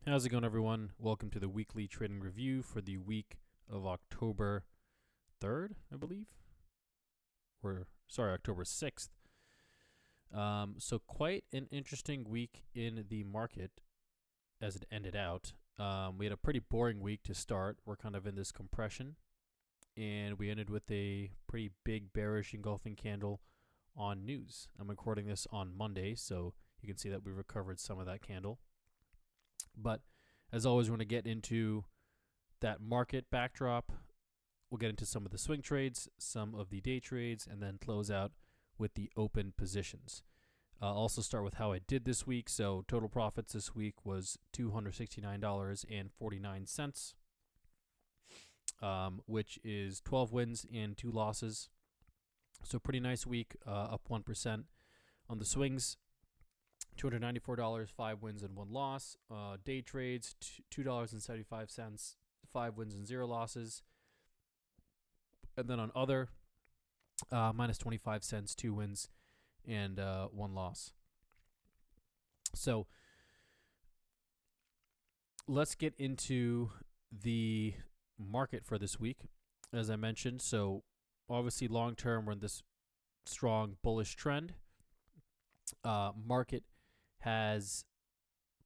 How's it going, everyone? Welcome to the weekly trading review for the week of October 3rd, I believe. October 6th. So quite an interesting week in the market as it ended out. We had a pretty boring week to start. We're kind of in this compression, and we ended with a pretty big bearish engulfing candle on news. I'm recording this on Monday, so you can see that we recovered some of that candle. But as always, we're going to get into that market backdrop. We'll get into some of the swing trades, some of the day trades, and then close out with the open positions. I'll also start with how I did this week. So total profits this week was $269.49, which is 12 wins and 2 losses. So pretty nice week, up 1% on the swings. $294, 5 wins and 1 loss. Day trades, $2.75, 5 wins and 0 losses. And then on other, minus 25 cents, 2 wins and 1 loss. So let's get into the market for this week. As I mentioned, so obviously long term we're in this strong bullish trend. Market has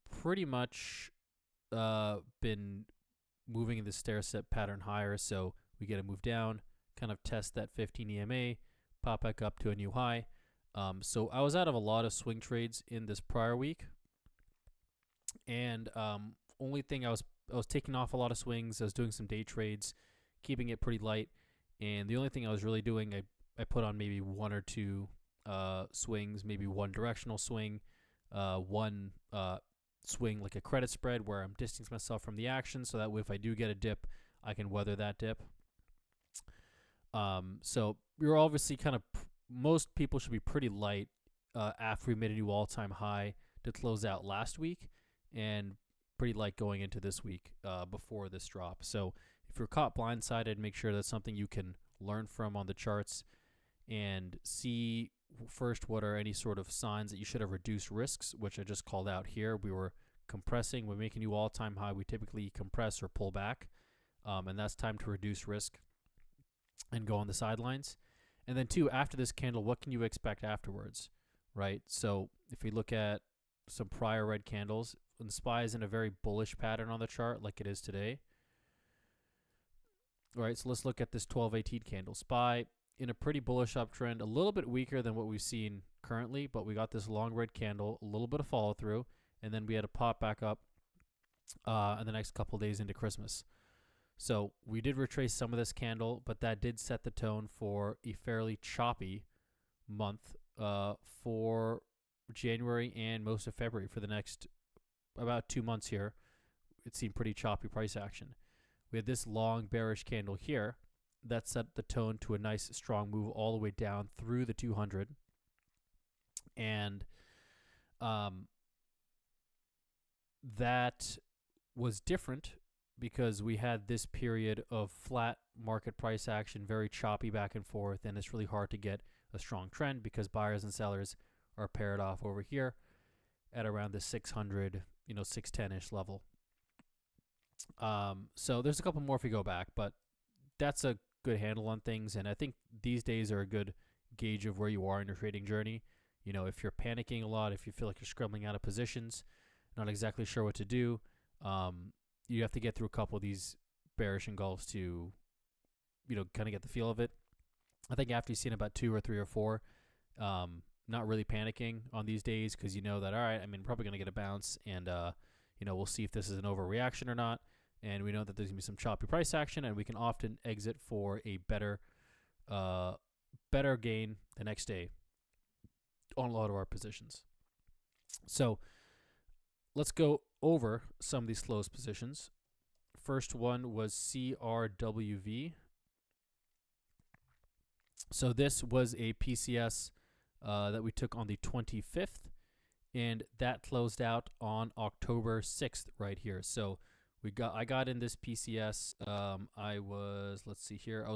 pretty much been moving in the stair step pattern higher. So we get a move down, kind of test that 15 EMA, pop back up to a new high. So I was out of a lot of swing trades in this prior week, and only thing I was taking off a lot of swings. I was doing some day trades, keeping it pretty light, and the only thing I was really doing, I put on maybe 1 or 2 swings, maybe 1 directional swing, 1 swing like a credit spread where I'm distancing myself from the action, so that way if I do get a dip, I can weather that dip. So we're obviously kind of most people should be pretty light after we made a new all-time high to close out last week, and pretty light going into this week before this drop. So if you're caught blindsided, make sure that's something you can learn from on the charts and see first what are any sort of signs that you should have reduced risks, which I just called out here. We were compressing. When we make a new all-time high, we typically compress or pull back, and that's time to reduce risk and go on the sidelines. And then 2, after this candle, what can you expect afterwards, right? So if we look at some prior red candles, when SPY is in a very bullish pattern on the chart like it is today. All right, so let's look at this 12-18 candle. SPY in a pretty bullish uptrend, a little bit weaker than what we've seen currently, but we got this long red candle, a little bit of follow through, and then we had a pop back up in the next couple days into Christmas. So we did retrace some of this candle, but that did set the tone for a fairly choppy month for January and most of February. For the next about 2 months here, it seemed pretty choppy price action. We had this long bearish candle here that set the tone to a nice strong move all the way down through the 200. And that was different because we had this period of flat market price action, very choppy back and forth, and it's really hard to get a strong trend because buyers and sellers are paired off over here at around the 600, 610-ish level. So there's a couple more if we go back, but that's a good handle on things, and I think these days are a good gauge of where you are in your trading journey. If you're panicking a lot, if you feel like you're scrambling out of positions, not exactly sure what to do, you have to get through a couple of these bearish engulfs to, kind of get the feel of it. I think after you've seen about 2 or 3 or 4, not really panicking on these days because you know that, all right, probably going to get a bounce, and, we'll see if this is an overreaction or not. And we know that there's going to be some choppy price action, and we can often exit for a better gain the next day on a lot of our positions. So let's go over some of these closed positions. First one was CRWV. So this was a PCS that we took on the 25th, and that closed out on October 6th right here. So I got in this PCS. I was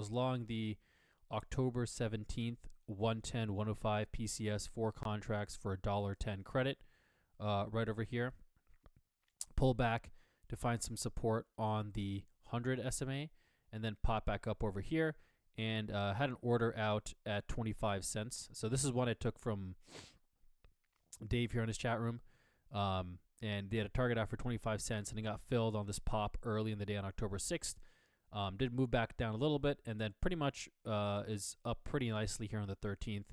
long the October 17th 110 105 PCS 4 contracts for $1.10 credit right over here. pull back to find some support on the 100 SMA, and then pop back up over here, and had an order out at 25 cents. So this is one I took from Dave here in his chat room. And they had a target out for 25 cents, and it got filled on this pop early in the day on October 6th. Did move back down a little bit, and then pretty much is up pretty nicely here on the 13th,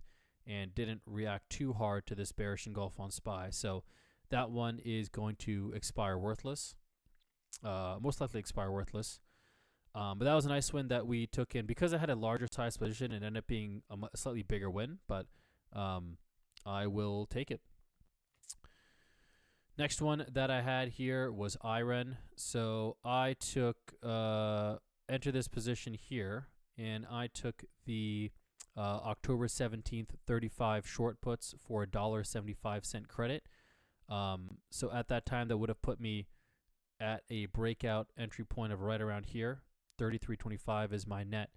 and didn't react too hard to this bearish engulf on SPY. So that one is going to expire worthless, most likely expire worthless. But that was a nice win that we took in because I had a larger size position and ended up being a slightly bigger win, but I will take it. Next one that I had here was IREN. So I took, enter this position here, and I took the October 17th 35 short puts for $1.75 credit. So at that time, that would have put me at a breakout entry point of right around here. 33.25 is my net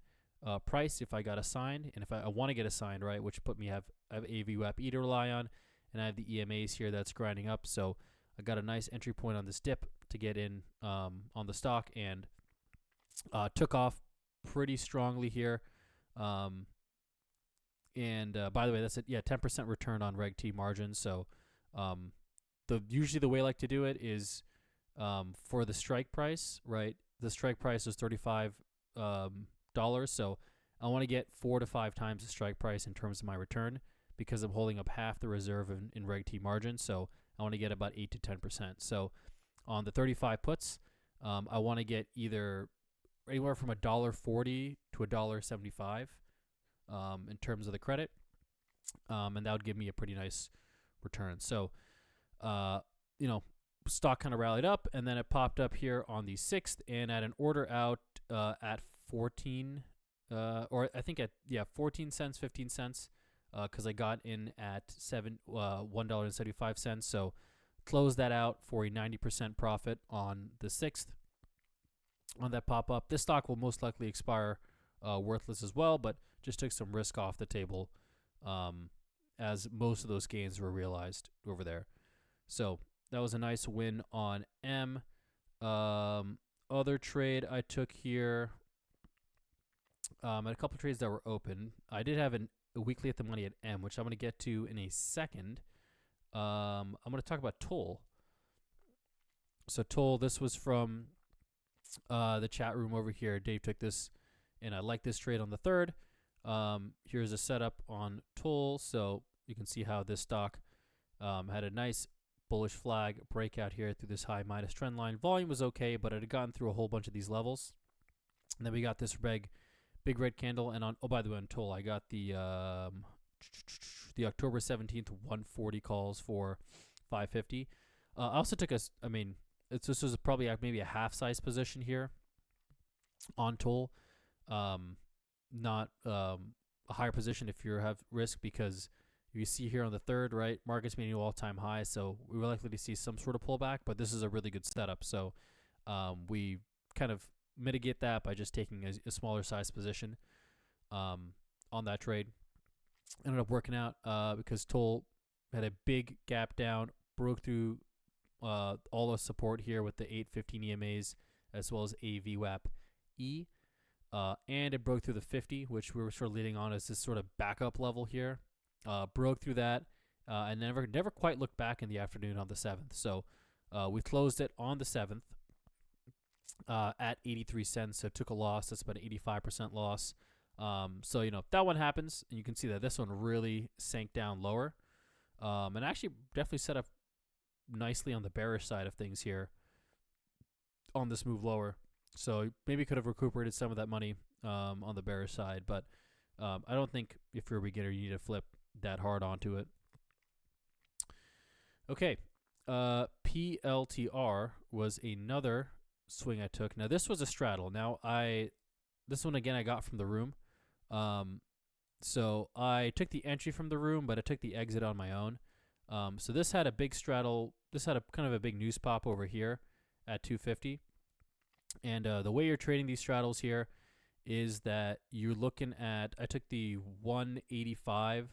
price if I got assigned, and if I want to get assigned, right, which put me I have a VWAP E to rely on, and I have the EMAs here that's grinding up. So I got a nice entry point on this dip to get in on the stock, and took off pretty strongly here. And by the way, that's it. Yeah, 10% return on Reg T margin. So usually the way I like to do it is for the strike price, right? The strike price is $35. So I want to get 4 to 5 times the strike price in terms of my return, because I'm holding up half the reserve in Reg T margin. So I want to get about 8 to 10%. So on the 35 puts, I want to get either anywhere from $1.40 to $1.75 in terms of the credit, and that would give me a pretty nice return. So, stock kind of rallied up, and then it popped up here on the 6th, and at an order out at 14, or I think at 14 cents, 15 cents. Because I got in at $1.75. So closed that out for a 90% profit on the 6th on that pop up. This stock will most likely expire worthless as well, but just took some risk off the table as most of those gains were realized over there. So that was a nice win on M. Other trade I took here, and a couple trades that were open. I did have a weekly at the money at M, which I'm going to get to in a second. I'm going to talk about Toll. So Toll, this was from the chat room over here. Dave took this, and I like this trade on the 3rd. Here's a setup on Toll. So you can see how this stock had a nice bullish flag breakout here through this high minus trend line. Volume was okay, but it had gotten through a whole bunch of these levels. And then we got this big red candle, and by the way, on Toll, I got the October 17th 140 calls for 550. I also took this was probably maybe a half size position here on Toll, not a higher position if you have risk, because you see here on the 3rd, right, market's made a new all-time high, so we were likely to see some sort of pullback, but this is a really good setup. So we kind of mitigate that by just taking a smaller size position on that trade. Ended up working out because Toll had a big gap down, broke through all the support here with the 815 EMAs as well as a VWAP E, and it broke through the 50, which we were sort of leading on as this sort of backup level here. Broke through that and never quite looked back in the afternoon on the 7th. So we closed it on the 7th at 83 cents, so took a loss. That's about an 85% loss. So, that one happens, and you can see that this one really sank down lower, and actually definitely set up nicely on the bearish side of things here on this move lower. So maybe could have recuperated some of that money on the bearish side, but I don't think if you're a beginner, you need to flip that hard onto it. Okay, PLTR was another swing I took. Now this was a straddle. This one again I got from the room. So I took the entry from the room, but I took the exit on my own. So this had a big straddle. This had a kind of a big news pop over here at 250. And the way you're trading these straddles here is that you're looking at, I took the 185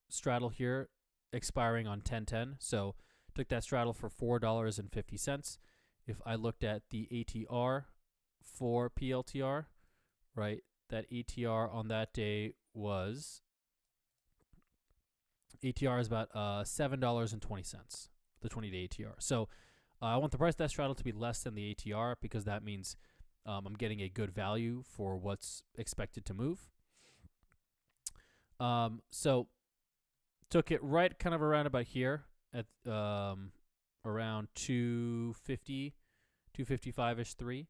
straddle here expiring on 1010. So Took that straddle for $4.50. If I looked at the ATR for PLTR, right, that ATR on that day was ATR is about $7.20, the 20-day ATR. So I want the price of that straddle to be less than the ATR because that means I'm getting a good value for what's expected to move. So took it right kind of around about here at around 250, 255-ish, 3.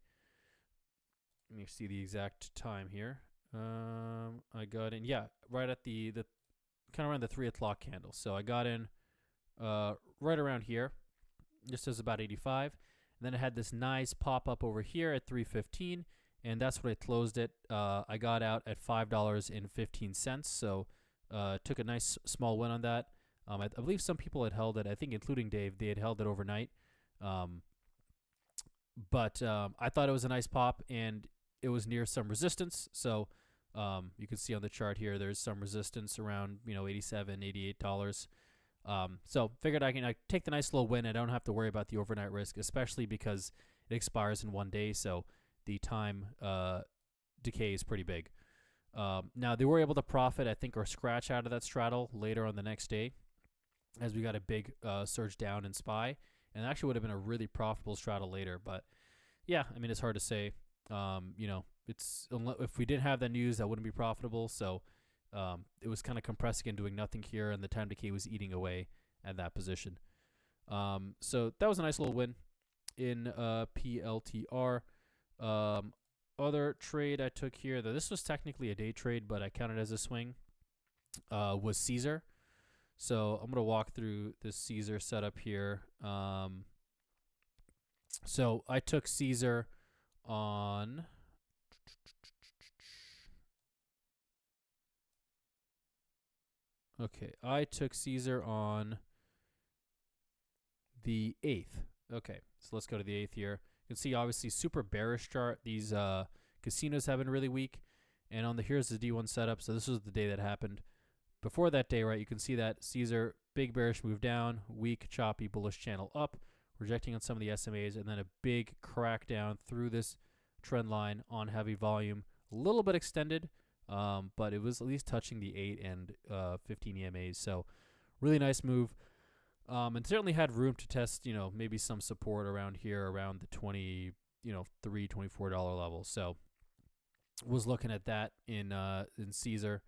Let me see the exact time here. I got in, yeah, right at the kind of around the 3 o'clock candle. So I got in right around here, just as about 85. And then I had this nice pop up over here at 315, and that's what I closed it. I got out at $5.15. So took a nice small win on that. I believe some people had held it, I think including Dave, they had held it overnight. But I thought it was a nice pop, and it was near some resistance. So you can see on the chart here, there's some resistance around, $87, $88. So figured I take the nice little win. I don't have to worry about the overnight risk, especially because it expires in 1 day. So the time decay is pretty big. Now they were able to profit, I think, or scratch out of that straddle later on the next day, as we got a big surge down in SPY, and it actually would have been a really profitable straddle later. But yeah, I mean, it's hard to say. It's if we didn't have that news, that wouldn't be profitable. So it was kind of compressing and doing nothing here, and the time decay was eating away at that position. So that was a nice little win in PLTR. Other trade I took here, though this was technically a day trade, but I counted as a swing, was Caesar. So I'm going to walk through this Caesar setup here. So I took Caesar on... Okay, I took Caesar on the 8th. Okay, so let's go to the 8th here. You can see, obviously, super bearish chart. These casinos have been really weak. And on the here's the D1 setup. So this was the day that happened. Before that day, right, you can see that Caesar, big bearish move down, weak, choppy, bullish channel up, rejecting on some of the SMAs, and then a big crackdown through this trend line on heavy volume. A little bit extended, but it was at least touching the 8 and 15 EMAs. So really nice move. And certainly had room to test, maybe some support around here, around the $23, $24 level. So was looking at that in Caesar.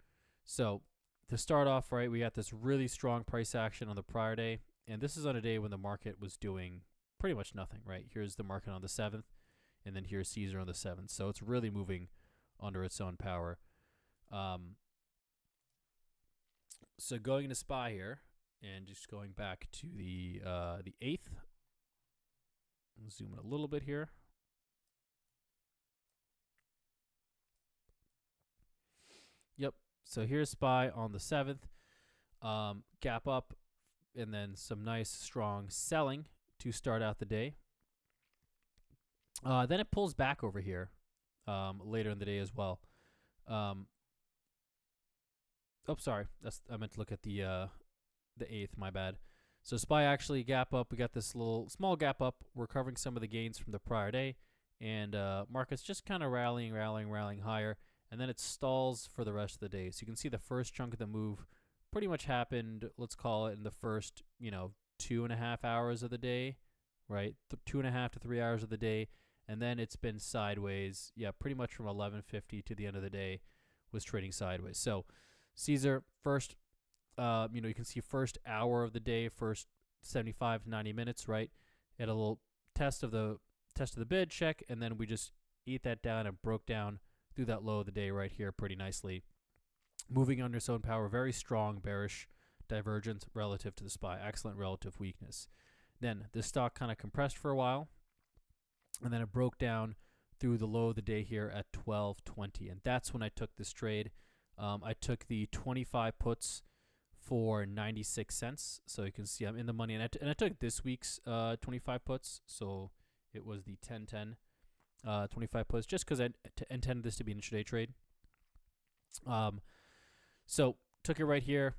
So to start off, right, we got this really strong price action on the prior day, and this is on a day when the market was doing pretty much nothing, right? Here's the market on the 7th, and then here's Caesar on the 7th. So it's really moving under its own power. So going into SPY here, and just going back to the 8th. I'll zoom in a little bit here. Yep. So here's SPY on the 7th. Gap up, and then some nice strong selling to start out the day. Then it pulls back over here later in the day as well. Sorry. I meant to look at the 8th, my bad. So SPY actually gap up. We got this little small gap up. We're covering some of the gains from the prior day, and market's just kind of rallying higher, and then it stalls for the rest of the day. So you can see the first chunk of the move pretty much happened, let's call it, in the first 2.5 hours of the day, right? 2.5 to 3 hours of the day, and then it's been sideways. Yeah, pretty much from 11:50 to the end of the day was trading sideways. So Caesar first. You can see first hour of the day, first 75 to 90 minutes, right? Had a little test of the bid check, and then we just ate that down and broke down through that low of the day right here pretty nicely. Moving under its own power, very strong bearish divergence relative to the SPY, excellent relative weakness. Then the stock kind of compressed for a while, and then it broke down through the low of the day here at 12.20, and that's when I took this trade. I took the 25 puts for 96 cents. So you can see I'm in the money. And I took this week's 25 puts. So it was the 10-10 25 puts, just because I intended this to be an intraday trade. So took it right here.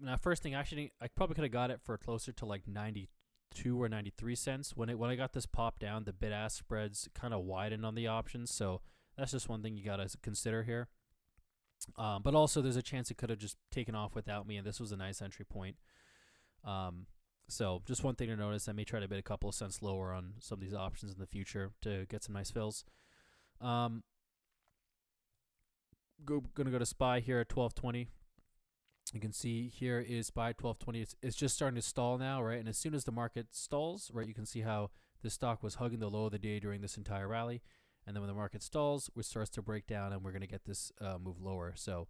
now first thing, actually, I probably could have got it for closer to like 92 or 93 cents. When I got this pop down, the bid ask spreads kind of widened on the options, so that's just one thing you gotta consider here. But also, there's a chance it could have just taken off without me, and this was a nice entry point. So just one thing to notice. I may try to bid a couple of cents lower on some of these options in the future to get some nice fills. Gonna go to SPY here at 1220. You can see here is SPY 1220. It's just starting to stall now, right? And as soon as the market stalls, right, you can see how this stock was hugging the low of the day during this entire rally. And then when the market stalls, it starts to break down, and we're going to get this move lower. So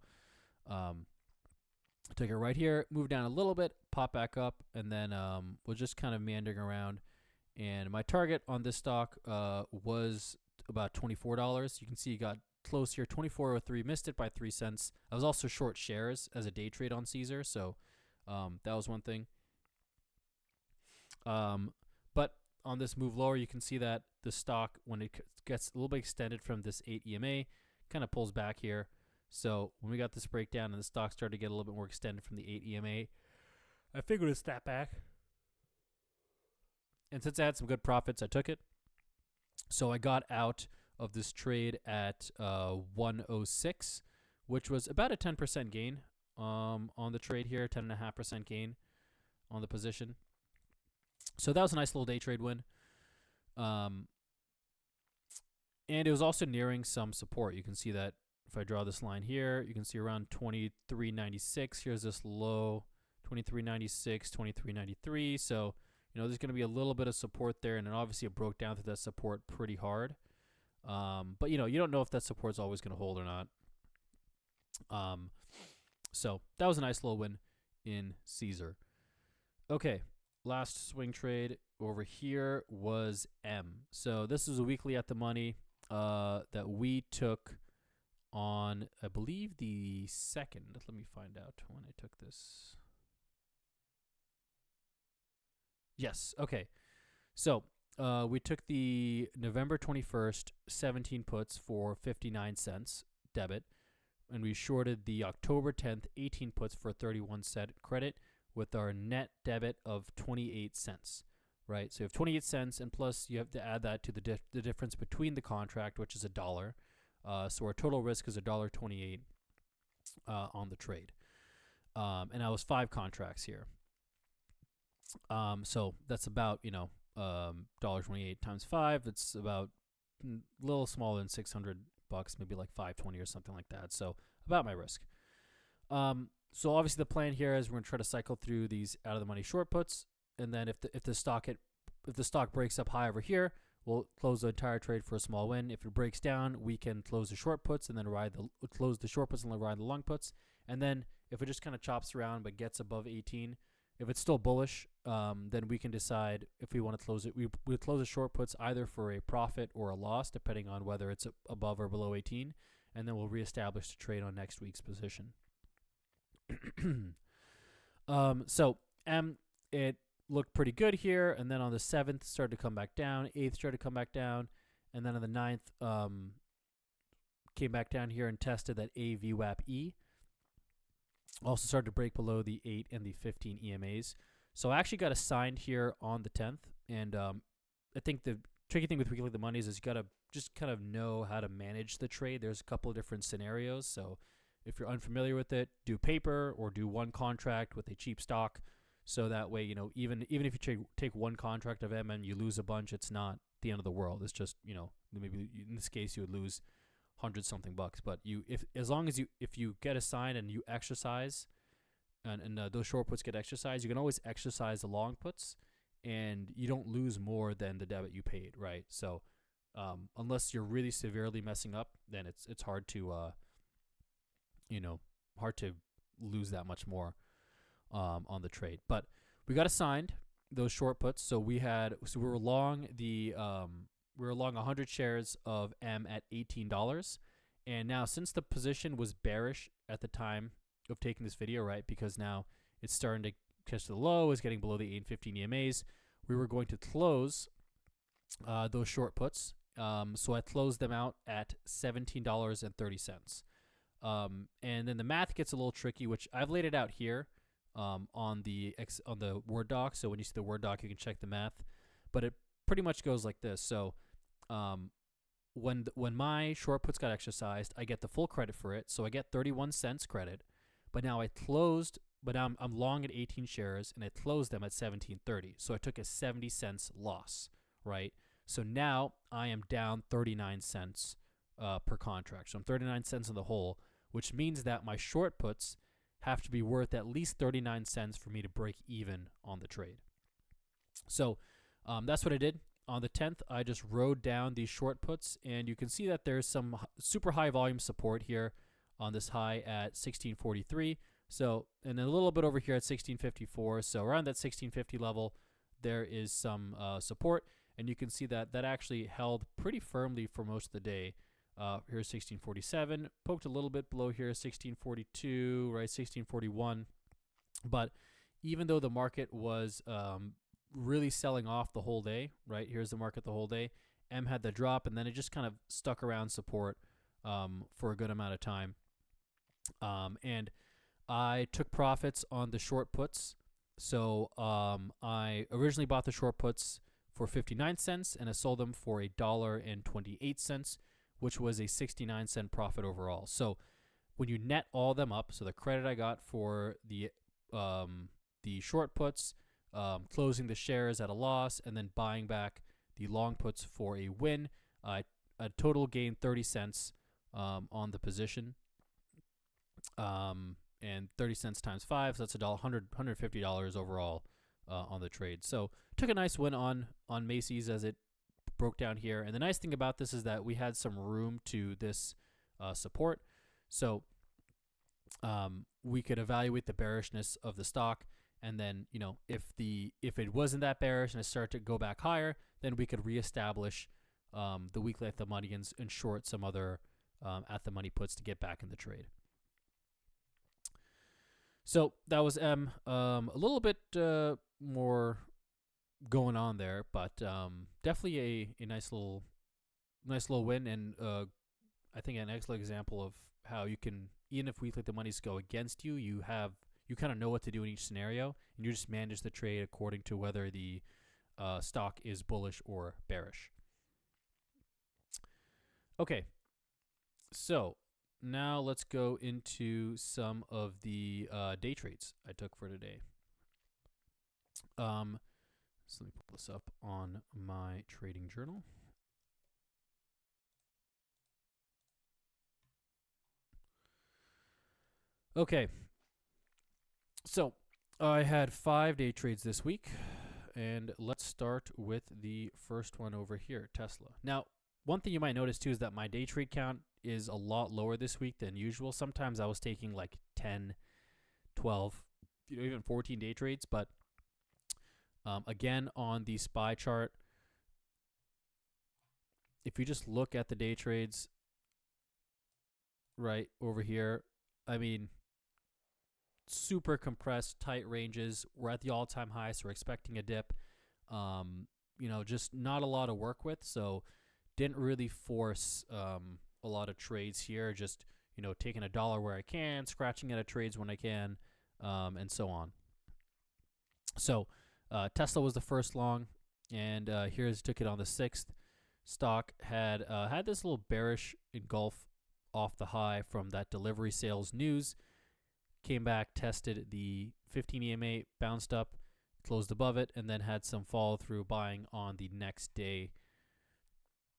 take it right here, move down a little bit, pop back up, and then we'll just kind of meandering around. And my target on this stock was about $24. You can see you got close here, 24.03, missed it by 3 cents. I was also short shares as a day trade on Caesar, so that was one thing. But on this move lower, you can see that the stock, when it gets a little bit extended from this 8 EMA, kind of pulls back here. So when we got this breakdown and the stock started to get a little bit more extended from the 8 EMA, I figured it'd snap back. And since I had some good profits, I took it. So I got out of this trade at 106, which was about a 10% gain on the trade here, 10.5% gain on the position. So that was a nice little day trade win. And it was also nearing some support. You can see that if I draw this line here, you can see around 23.96. Here's this low, 23.96, 23.93. So, there's going to be a little bit of support there, and then obviously it broke down to that support pretty hard. But, you don't know if that support's always going to hold or not. So that was a nice little win in Caesar. Okay, last swing trade over here was M. So this is a weekly at the money that we took on, I believe, the 2nd. Let me find out when I took this. Yes, okay. So we took the November 21st 17 puts for 59 cents debit, and we shorted the October 10th 18 puts for 31 cent credit with our net debit of 28 cents, right? So you have 28 cents, and plus you have to add that to the difference between the contract, which is $1. So our total risk is $1.28 on the trade. And I was 5 contracts here. So that's about, $1.28 times 5. It's about a little smaller than $600, maybe like $520 or something like that. So about my risk. So obviously the plan here is we're going to try to cycle through these out of the money short puts, and then if the stock breaks up high over here, we'll close the entire trade for a small win. If it breaks down, we can close the short puts and then close the short puts and then ride the long puts. And then if it just kind of chops around but gets above 18, if it's still bullish, then we can decide if we want to close it. We close the short puts either for a profit or a loss, depending on whether it's above or below 18, and then we'll reestablish the trade on next week's position. So it looked pretty good here, and then on the 7th started to come back down, 8th started to come back down, and then on the 9th came back down here and tested that AVWAP-E. Also started to break below the 8 and the 15 EMAs. So I actually got assigned here on the 10th, and I think the tricky thing with weekly the monies is you got to just kind of know how to manage the trade. There's a couple of different scenarios, so if you're unfamiliar with it, do paper or do one contract with a cheap stock. So that way, even if you take one contract of M and you lose a bunch, it's not the end of the world. It's just, maybe in this case you would lose $100-something. But as long as you get assigned and you exercise, and those short puts get exercised, you can always exercise the long puts, and you don't lose more than the debit you paid, right? So unless you're really severely messing up, then it's hard to hard to lose that much more on the trade. But we got assigned those short puts, so we were long 100 shares of M at $18, and now since the position was bearish at the time of taking this video, right, because now it's starting to catch the low, is getting below the 8 and 15 EMAs, we were going to close those short puts. So I closed them out at $17.30. And then the math gets a little tricky, which I've laid it out here. on the Word doc. So when you see the Word doc, you can check the math. But it pretty much goes like this. So um, when my short puts got exercised, I get the full credit for it. So I get 31 cents credit. But now I'm long at 18 shares, and I closed them at 17.30. So I took a 70 cents loss, right? So now I am down 39 cents per contract. So I'm 39 cents in the hole, which means that my short puts have to be worth at least 39 cents for me to break even on the trade. So that's what I did. On the 10th, I just rode down these short puts, and you can see that there's some super high volume support here on this high at 1643. So, and then a little bit over here at 1654. So around that 1650 level, there is some support, and you can see that that actually held pretty firmly for most of the day. Here's 1647, poked a little bit below here, 1642, right, 1641. But even though the market was really selling off the whole day, right, here's the market the whole day, M had the drop, and then it just kind of stuck around support for a good amount of time. And I took profits on the short puts. So I originally bought the short puts for 59 cents, and I sold them for $1.28, which was a 69-cent profit overall. So when you net all them up, so the credit I got for the short puts, closing the shares at a loss, and then buying back the long puts for a win, a total gain 30 cents on the position. And 30 cents times 5, so that's $150 overall on the trade. So took a nice win on Macy's as it broke down here. And the nice thing about this is that we had some room to this support. So we could evaluate the bearishness of the stock, and then if it wasn't that bearish and it started to go back higher, then we could reestablish the weekly at the money and short some other at the money puts to get back in the trade. So that was M. A little bit more going on there, but definitely a nice little win, and I think an excellent example of how you can, even if weekly the monies go against you, you kind of know what to do in each scenario, and you just manage the trade according to whether the stock is bullish or bearish. Okay, so now let's go into some of the day trades I took for today. So let me pull this up on my trading journal. Okay, so I had 5 day trades this week, and let's start with the first one over here, Tesla. Now, one thing you might notice too is that my day trade count is a lot lower this week than usual. Sometimes I was taking like 10, 12, even 14 day trades. But again, on the SPY chart, if you just look at the day trades right over here, I mean, super compressed, tight ranges. We're at the all-time high, so we're expecting a dip. Just not a lot to work with. So didn't really force a lot of trades here, just taking $1 where I can, scratching at trades when I can, and so on. So Tesla was the first long, and here's took it on the 6th. Stock had this little bearish engulf off the high from that delivery sales news, came back, tested the 15 EMA, bounced up, closed above it, and then had some follow through buying on the next day.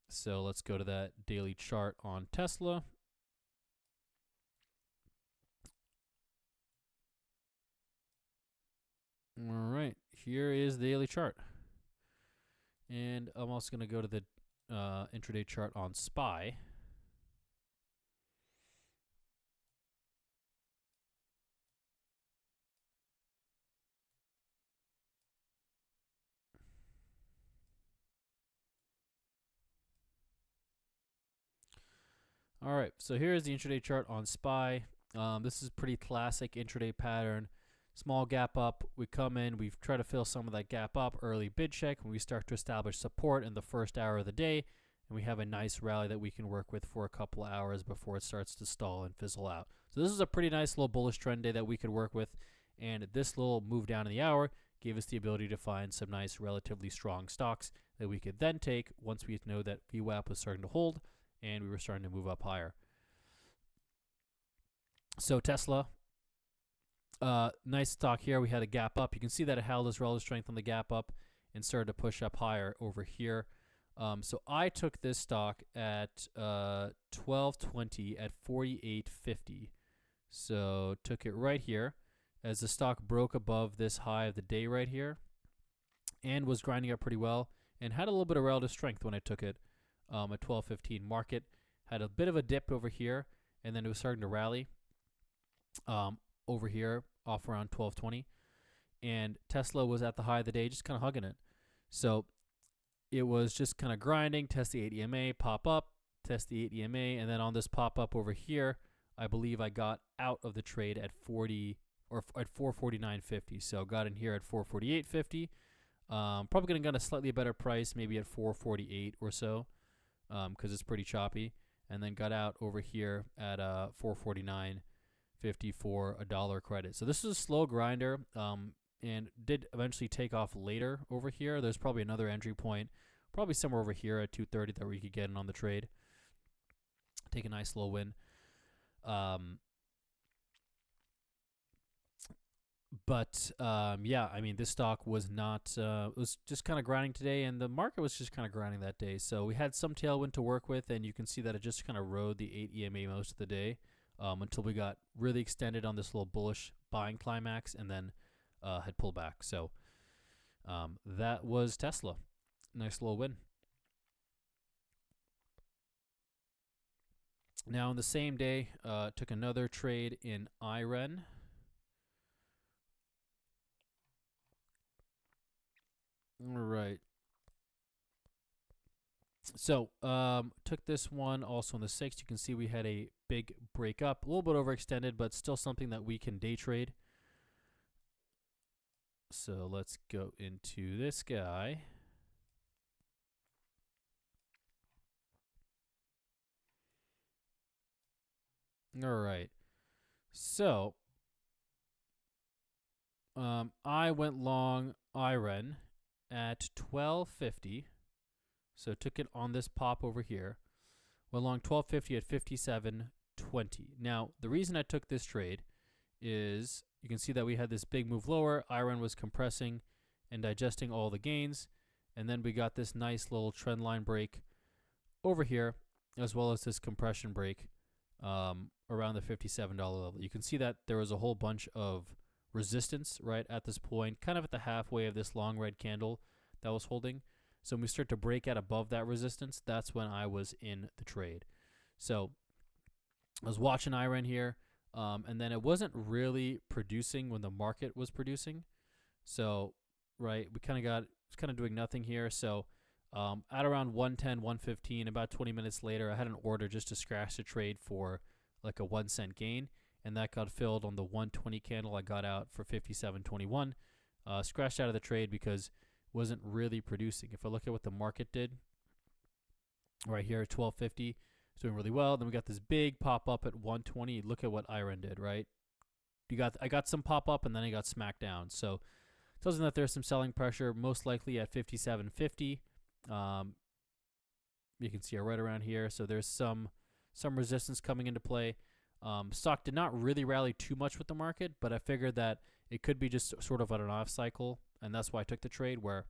So let's go to that daily chart on Tesla. All right, here is the daily chart. And I'm also going to go to the intraday chart on SPY. All right, so here is the intraday chart on SPY. This is pretty classic intraday pattern. Small gap up, we come in, we try to fill some of that gap up, early bid check, when we start to establish support in the first hour of the day, and we have a nice rally that we can work with for a couple of hours before it starts to stall and fizzle out. So this is a pretty nice little bullish trend day that we could work with, And this little move down in the hour gave us the ability to find some nice, relatively strong stocks that we could then take once we know that VWAP was starting to hold and we were starting to move up higher. So Tesla, nice stock here. We had a gap up. You can see that it held its relative strength on the gap up and started to push up higher over here. So I took this stock at 12.20 at 48.50. So took it right here as the stock broke above this high of the day right here and was grinding up pretty well and had a little bit of relative strength when I took it at 12.15. Market had a bit of a dip over here, and then it was starting to rally over here off around 12.20. And Tesla was at the high of the day, just kind of hugging it. So it was just kind of grinding, test the 8 EMA, pop up, test the 8 EMA, and then on this pop up over here, I believe I got out of the trade at 40 or at 449.50. So got in here at 448.50. Probably going to get a slightly better price, maybe at 448 or so, because it's pretty choppy. And then got out over here at 449.50 for $1 credit. So this is a slow grinder, and did eventually take off later over here. There's probably another entry point, probably somewhere over here at 230 that we could get in on the trade. Take a nice low win. Yeah, I mean, this stock was not, it was just kind of grinding today, and the market was just kind of grinding that day. So we had some tailwind to work with, and you can see that it just kind of rode the 8 EMA most of the day until we got really extended on this little bullish buying climax and then had pulled back. So that was Tesla. Nice little win. Now, on the same day, took another trade in IREN. All right. So took this one also on the 6th. You can see we had a big break up, a little bit overextended, but still something that we can day trade. So let's go into this guy. All right. So I went long IREN at 12.50. So took it on this pop over here. Went long 12.50 at 57.20. Now, the reason I took this trade is you can see that we had this big move lower. IREN was compressing and digesting all the gains. And then we got this nice little trend line break over here, as well as this compression break around the $57 level. You can see that there was a whole bunch of resistance right at this point, kind of at the halfway of this long red candle that was holding. So when we start to break out above that resistance, that's when I was in the trade. So I was watching IREN here, and then it wasn't really producing when the market was producing. So, right, we kind of got, it's kind of doing nothing here. So at around 110, 115, about 20 minutes later, I had an order just to scratch the trade for like a 1 cent gain, and that got filled on the 120 candle. I got out for 57.21, scratched out of the trade because it wasn't really producing. If I look at what the market did right here at 12.50, it's doing really well. Then we got this big pop up at 120. Look at what IREN did, right? I got some pop up and then I got smacked down. So it tells me that there's some selling pressure, most likely at 57.50. You can see it right around here. So there's some resistance coming into play. Stock did not really rally too much with the market, but I figured that it could be just sort of on an off cycle, and that's why I took the trade, where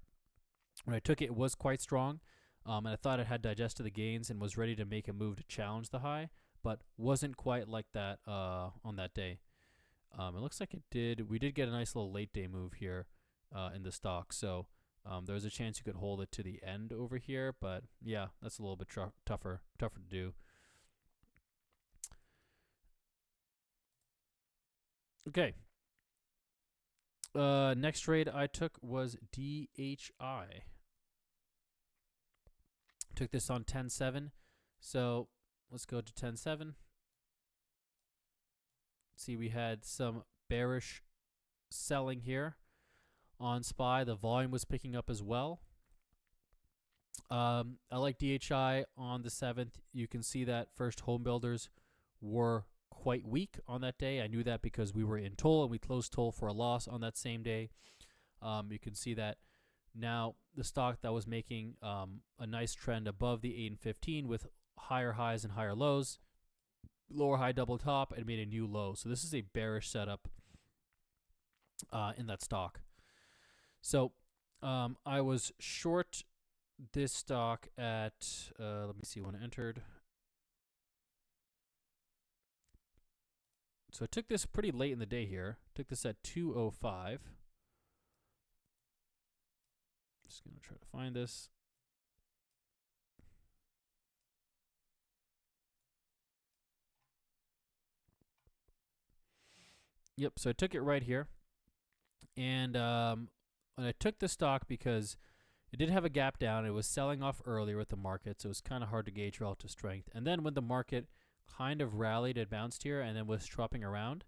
when I took it, it was quite strong, and I thought it had digested the gains and was ready to make a move to challenge the high, but wasn't quite like that on that day. It looks like it did. We did get a nice little late day move here in the stock, so there's a chance you could hold it to the end over here, but yeah, that's a little bit tougher to do. Okay. Next trade I took was DHI. Took this on 10.7. So let's go to 10.7. See, we had some bearish selling here on SPY. The volume was picking up as well. I like DHI on the 7th. You can see that first home builders were quite weak on that day. I knew that because we were in toll and we closed toll for a loss on that same day. You can see that now the stock that was making a nice trend above the 8 and 15 with higher highs and higher lows, lower high double top, and made a new low. So this is a bearish setup in that stock. So I was short this stock at, let me see when it entered. So I took this pretty late in the day here. Took this at 2:05. Just going to try to find this. Yep, so I took it right here. And I took the stock because it did have a gap down. It was selling off earlier with the market, so it was kind of hard to gauge relative strength. And then when the market kind of rallied, it bounced here and then was dropping around.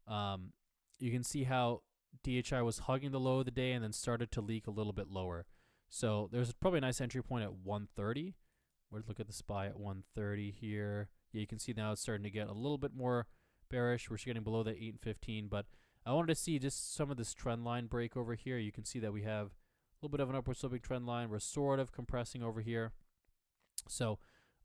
You can see how DHI was hugging the low of the day and then started to leak a little bit lower. So there's probably a nice entry point at 130. We'll look at the SPY at 130 here. Yeah, you can see now it's starting to get a little bit more bearish. We're getting below that 8 and 15, but I wanted to see just some of this trend line break over here. You can see that we have a little bit of an upward sloping trend line. We're sort of compressing over here. So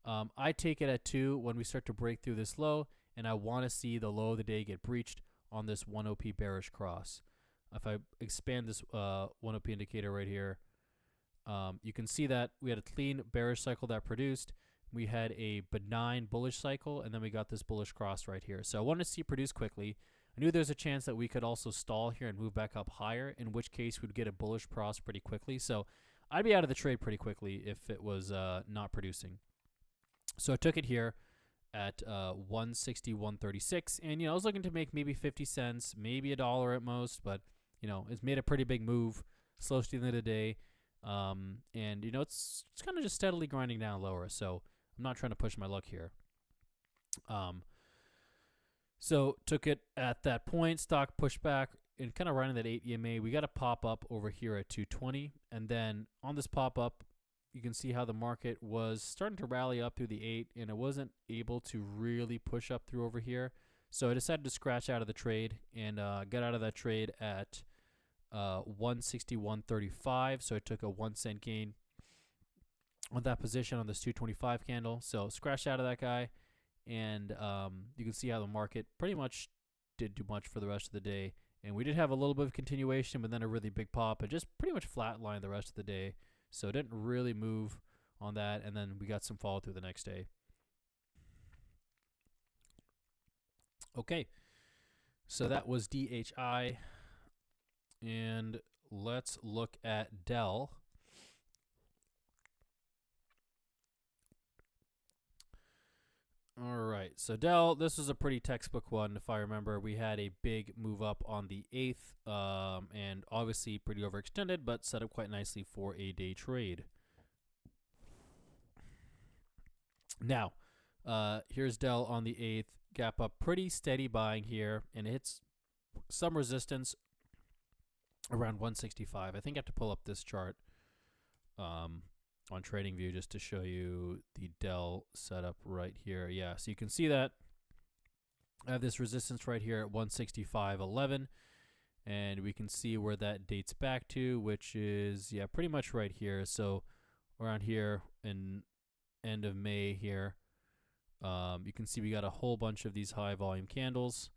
I take it at 2 when we start to break through this low, and I want to see the low of the day get breached on this 1OP bearish cross. If I expand this 1OP indicator right here, you can see that we had a clean bearish cycle that produced. We had a benign bullish cycle, and then we got this bullish cross right here. So I wanted to see it produce quickly. I knew there's a chance that we could also stall here and move back up higher, in which case we'd get a bullish cross pretty quickly. So I'd be out of the trade pretty quickly if it was not producing. So I took it here at 160.136, and I was looking to make maybe 50 cents, maybe $1 at most, but it's made a pretty big move, slow to the end of the day, and it's kind of just steadily grinding down lower. So I'm not trying to push my luck here. So took it at that point, stock pushed back and kind of running that 8 EMA. We got a pop up over here at 220, and then on this pop up, you can see how the market was starting to rally up through the 8, and it wasn't able to really push up through over here. So I decided to scratch out of the trade and get out of that trade at 161.35. So I took a 1 cent gain on that position on this 225 candle. So scratched out of that guy. And you can see how the market pretty much did do much for the rest of the day. And we did have a little bit of continuation, but then a really big pop, and just pretty much flatlined the rest of the day. So it didn't really move on that, and then we got some follow through the next day. Okay, so that was DHI. And let's look at Dell. All right, so Dell, this was a pretty textbook one. If I remember, we had a big move up on the 8th, and obviously pretty overextended, but set up quite nicely for a day trade. Now, here's Dell on the 8th, gap up, pretty steady buying here, and it hits some resistance around 165. I think I have to pull up this chart on TradingView just to show you the Dell setup right here. Yeah, so you can see that I have this resistance right here at 165.11, and we can see where that dates back to, which is, pretty much right here. So around here in end of May here, you can see we got a whole bunch of these high volume candles.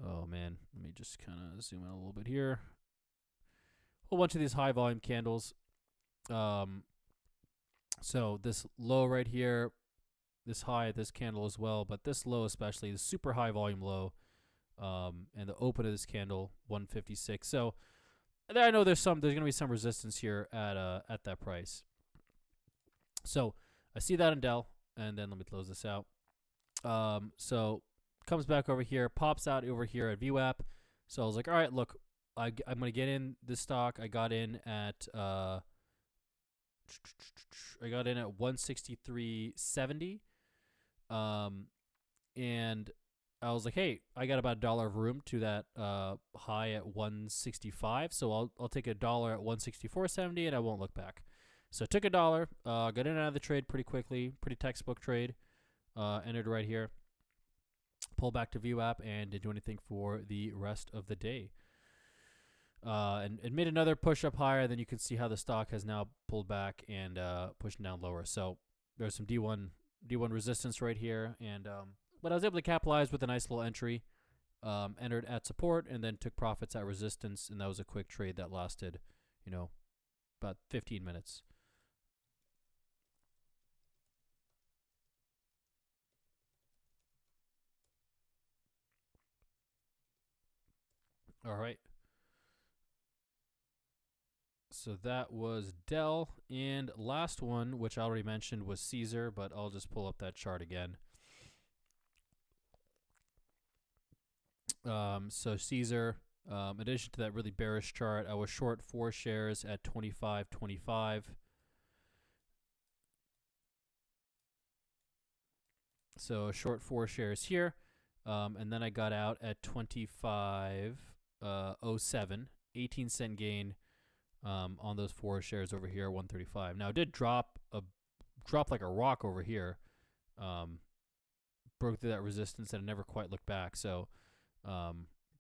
Oh man, let me just kind of zoom in a little bit here. Whole bunch of these high volume candles. So this low right here, this high at this candle as well, but this low especially, the super high volume low, and the open of this candle 156. So I know there's going to be some resistance here at that price. So I see that in Dell, and then let me close this out. So comes back over here, pops out over here at VWAP. So I was like, all right, look, I'm going to get in this stock. I got in at 163.70. And I was like, hey, I got about $1 of room to that high at 165. So I'll take $1 at 164.70, and I won't look back. So I took $1, got in and out of the trade pretty quickly, pretty textbook trade. Entered right here. pull back to view app and didn't do anything for the rest of the day. And it made another push up higher. Then you can see how the stock has now pulled back and pushing down lower. So there's some D1 resistance right here, and but I was able to capitalize with a nice little entry. Entered at support and then took profits at resistance, and that was a quick trade that lasted, about 15 minutes. All right. So that was Dell. And last one, which I already mentioned, was Caesar, but I'll just pull up that chart again. So Caesar, in addition to that really bearish chart, I was short 4 shares at 25.25. So short 4 shares here. And then I got out at 25.07, 18-cent gain on those 4 shares over here, 135. Now it did drop like a rock over here. Broke through that resistance and it never quite looked back. So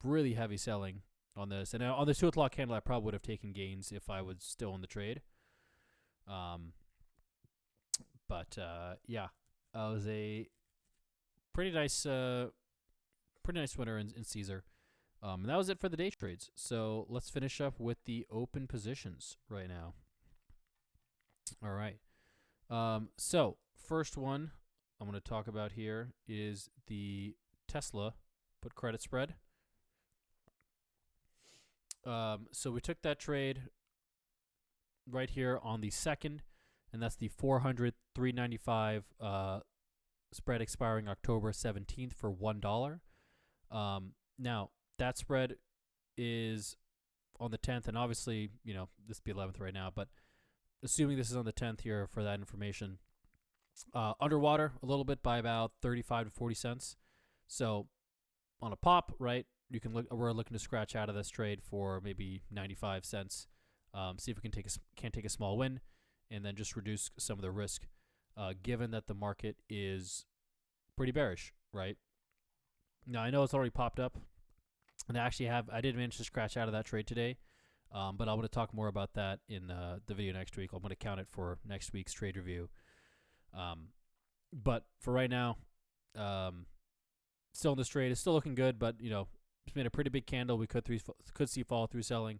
really heavy selling on this. And on the 2 o'clock candle, I probably would have taken gains if I was still in the trade. But yeah, it was a pretty nice winner in Caesar. And that was it for the day trades. So let's finish up with the open positions right now. All right. So first one I'm going to talk about here is the Tesla put credit spread. So we took that trade right here on the 2nd, and that's the 400/395 spread expiring October 17th for $1. Now, that spread is on the 10th, and obviously, this is the 11th right now, but assuming this is on the 10th here for that information, underwater a little bit by about 35 to 40 cents. So on a pop, right, we're looking to scratch out of this trade for maybe 95 cents. See if we can take a small win, and then just reduce some of the risk, given that the market is pretty bearish, right? Now I know it's already popped up, and I did manage to scratch out of that trade today, but I'm going to talk more about that in the video next week. I'm going to count it for next week's trade review. But for right now, still in this trade, it's still looking good, but it's made a pretty big candle. We could see follow through selling,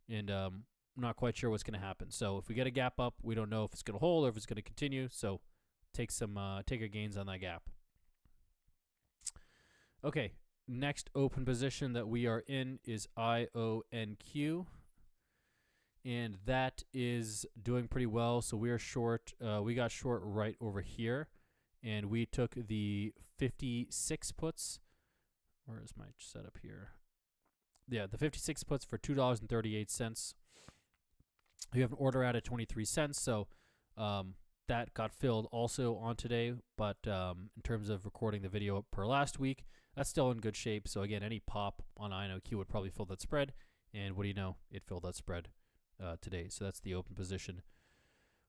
and I'm not quite sure what's going to happen. So if we get a gap up, we don't know if it's going to hold or if it's going to continue. So take our gains on that gap. Okay, next open position that we are in is IONQ, and that is doing pretty well. So we are short. We got short right over here, and we took the 56 puts. Where is my setup here? Yeah, the 56 puts for $2.38. We have an order out at 23 cents, so that got filled also on today. But in terms of recording the video per last week, that's still in good shape. So again, any pop on INOQ would probably fill that spread. And what do you know? It filled that spread today. So that's the open position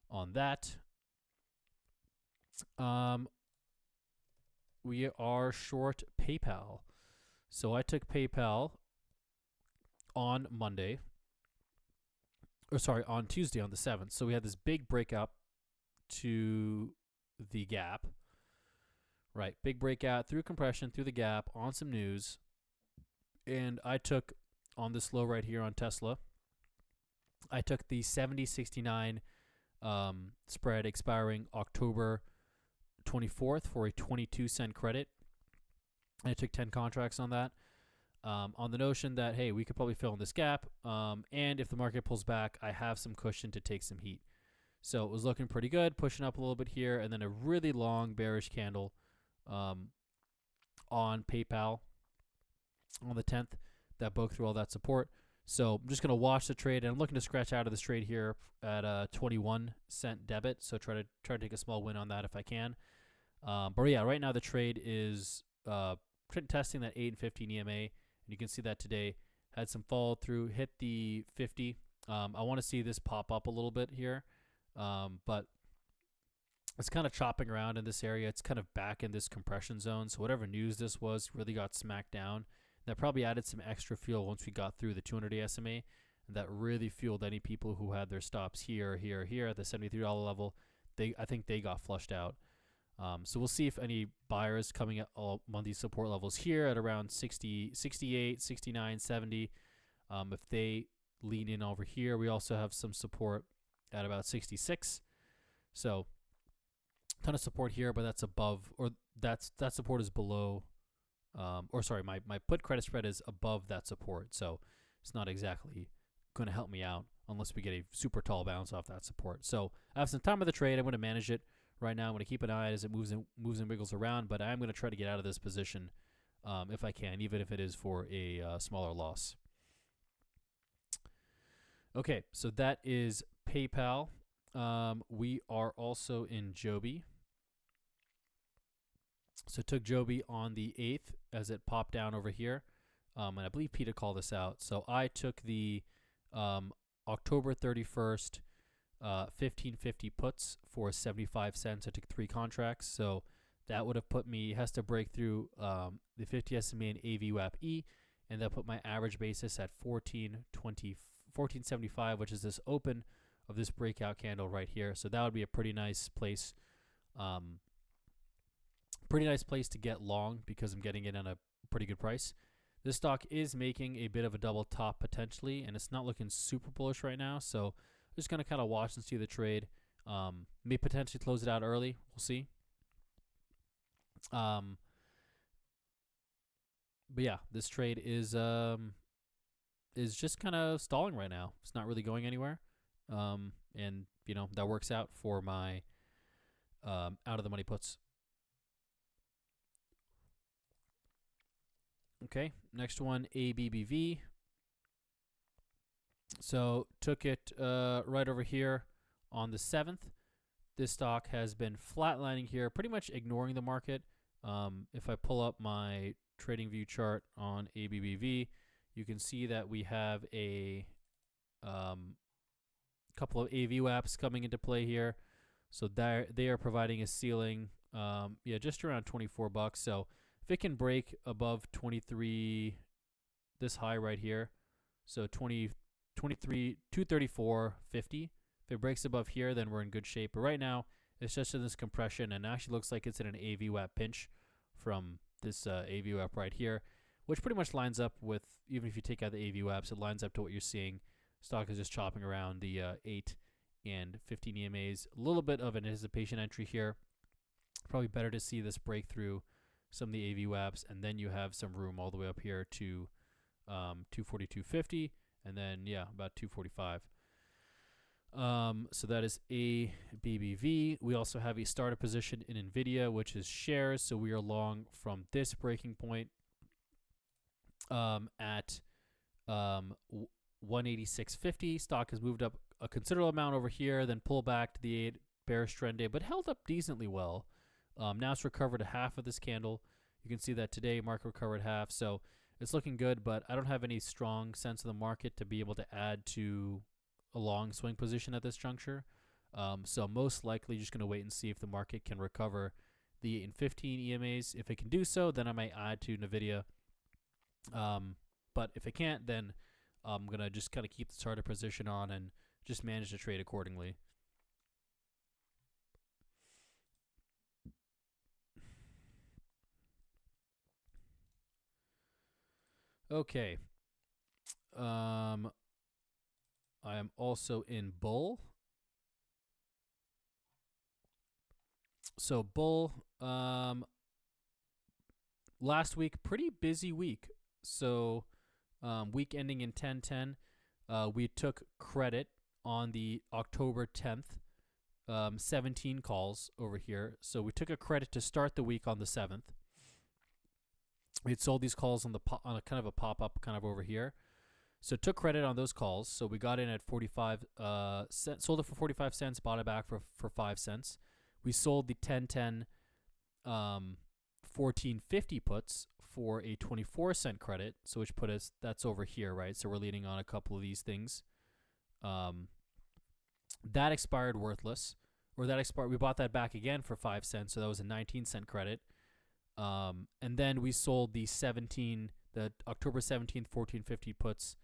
on that. We are short PayPal. So I took PayPal on Tuesday on the 7th. So we had this big breakout to the gap. Right, big breakout through compression, through the gap, on some news. And I took, on this low right here on Tesla, I took the 70.69 spread expiring October 24th for a 22-cent credit. I took 10 contracts on that, on the notion that, hey, we could probably fill in this gap, and if the market pulls back, I have some cushion to take some heat. So it was looking pretty good, pushing up a little bit here, and then a really long bearish candle on PayPal on the 10th that broke through all that support. So I'm just going to watch the trade, and I'm looking to scratch out of this trade here at a 21-cent debit. So try to take a small win on that if I can. But yeah, right now the trade is testing that 8 and 15 EMA, and you can see that today had some follow through, hit the 50. I want to see this pop up a little bit here, but It's kind of chopping around in this area. It's kind of back in this compression zone. So whatever news this was really got smacked down. That probably added some extra fuel once we got through the 200 SMA. And that really fueled any people who had their stops here, here, here at the $73 level. I think they got flushed out. So we'll see if any buyers coming at all on these support levels here at around 60, 68, 69, 70. If they lean in over here, we also have some support at about 66. So ton of support here, but that's above, or that support is below, my put credit spread is above that support. So it's not exactly going to help me out unless we get a super tall bounce off that support. So I have some time with the trade. I'm going to manage it right now. I'm going to keep an eye as it moves and wiggles around, but I'm going to try to get out of this position if I can, even if it is for a smaller loss. Okay, so that is PayPal. We are also in Joby. So took Joby on the 8th as it popped down over here. And I believe Peter called this out. So I took the October 31st 1550 puts for 75 cents. I took 3 contracts. So that would have put me, has to break through the 50 SMA and AVWAP E. And that put my average basis at 1475, which is this open of this breakout candle right here. So that would be a pretty nice place. Pretty nice place to get long because I'm getting it at a pretty good price. This stock is making a bit of a double top potentially, and it's not looking super bullish right now. So I'm just going to kind of watch and see the trade. May potentially close it out early. We'll see. But yeah, this trade is just kind of stalling right now. It's not really going anywhere. And, you know, that works out for my out of the money puts. Okay, next one, ABBV. So took it right over here on the 7th. This stock has been flatlining here, pretty much ignoring the market. If I pull up my trading view chart on ABBV, you can see that we have a couple of AVWAPs coming into play here. So they are providing a ceiling, just around $24. So if it can break above 23, this high right here, so 23, 234.50. If it breaks above here, then we're in good shape. But right now, it's just in this compression, and actually looks like it's in an AVWAP pinch from this AVWAP right here, which pretty much lines up with, even if you take out the AVWAPs, it lines up to what you're seeing. Stock is just chopping around the 8 and 15 EMAs. A little bit of an anticipation entry here. Probably better to see this break through some of the AVWAPs, and then you have some room all the way up here to 242.50, and then about 245. So that is ABBV. We also have a starter position in NVIDIA, which is shares. So we are long from this breaking point at 186.50. Stock has moved up a considerable amount over here, then pulled back to the 8 bearish trend day, but held up decently well. Now it's recovered a half of this candle. You can see that today market recovered half, so it's looking good, but I don't have any strong sense of the market to be able to add to a long swing position at this juncture. So most likely just going to wait and see if the market can recover the 8 and 15 EMAs. If it can do so, then I might add to NVIDIA. But if it can't, then I'm going to just kind of keep the starter position on and just manage the trade accordingly. Okay. I am also in Bull. So Bull, last week, pretty busy week. So week ending in 10/10, we took credit on the October 10th, 17 calls over here. So we took a credit to start the week on the 7th. We had sold these calls on a kind of a pop-up kind of over here. So took credit on those calls. So we got in at 45 cents, sold it for 45 cents, bought it back for 5 cents. We sold the 10/10 1450 puts for a 24-cent credit, so which put us, that's over here, right? So we're leaning on a couple of these things. That expired worthless. or that expired. We bought that back again for 5 cents, so that was a 19-cent credit. And then we sold the October 17th 1450 puts.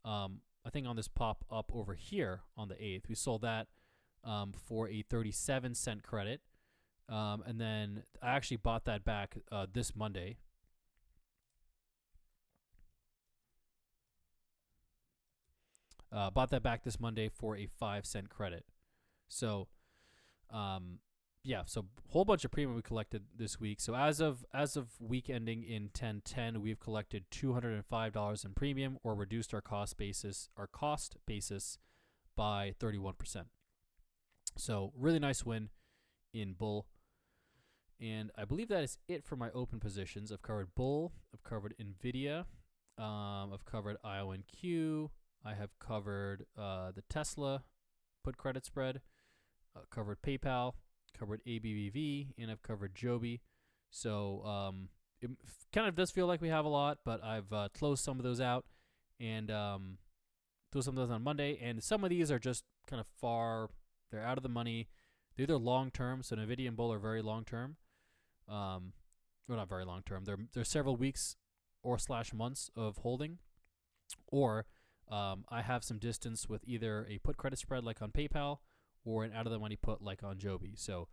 I think on this pop up over here on the 8th, we sold that for a 37-cent credit. And then I actually bought that back this Monday. Bought that back this Monday for a 5-cent credit. So, yeah, so a whole bunch of premium we collected this week. So as of week ending in 10/10, we've collected $205 in premium, or reduced our cost basis by 31%. So really nice win in bull. And I believe that is it for my open positions. I've covered bull, I've covered Nvidia, I've covered IONQ, I have covered the Tesla put credit spread, covered PayPal, covered ABBV, and I've covered Joby. So it kind of does feel like we have a lot, but I've closed some of those out, and closed some of those on Monday. And some of these are just kind of far; they're out of the money. They're either long term, so Nvidia and bull are very long term. Well, not very long term. They're several weeks or / months of holding, or I have some distance with either a put credit spread like on PayPal, or an out of the money put like on Joby. So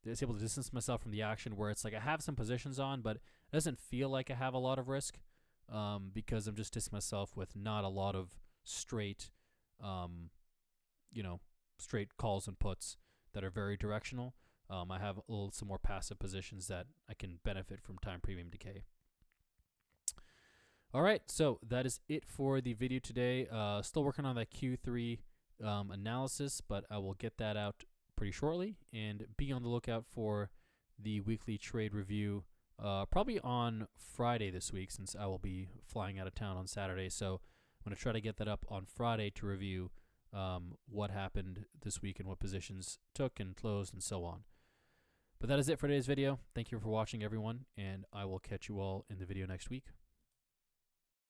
it's able to distance myself from the action, where it's like I have some positions on, but it doesn't feel like I have a lot of risk, because I'm just distancing myself with not a lot of straight, straight calls and puts that are very directional. I have some more passive positions that I can benefit from time premium decay. All right, so that is it for the video today. Still working on that Q3 analysis, but I will get that out pretty shortly. And be on the lookout for the weekly trade review probably on Friday this week, since I will be flying out of town on Saturday. So I'm going to try to get that up on Friday to review what happened this week and what positions took and closed and so on. But that is it for today's video. Thank you for watching, everyone, and I will catch you all in the video next week.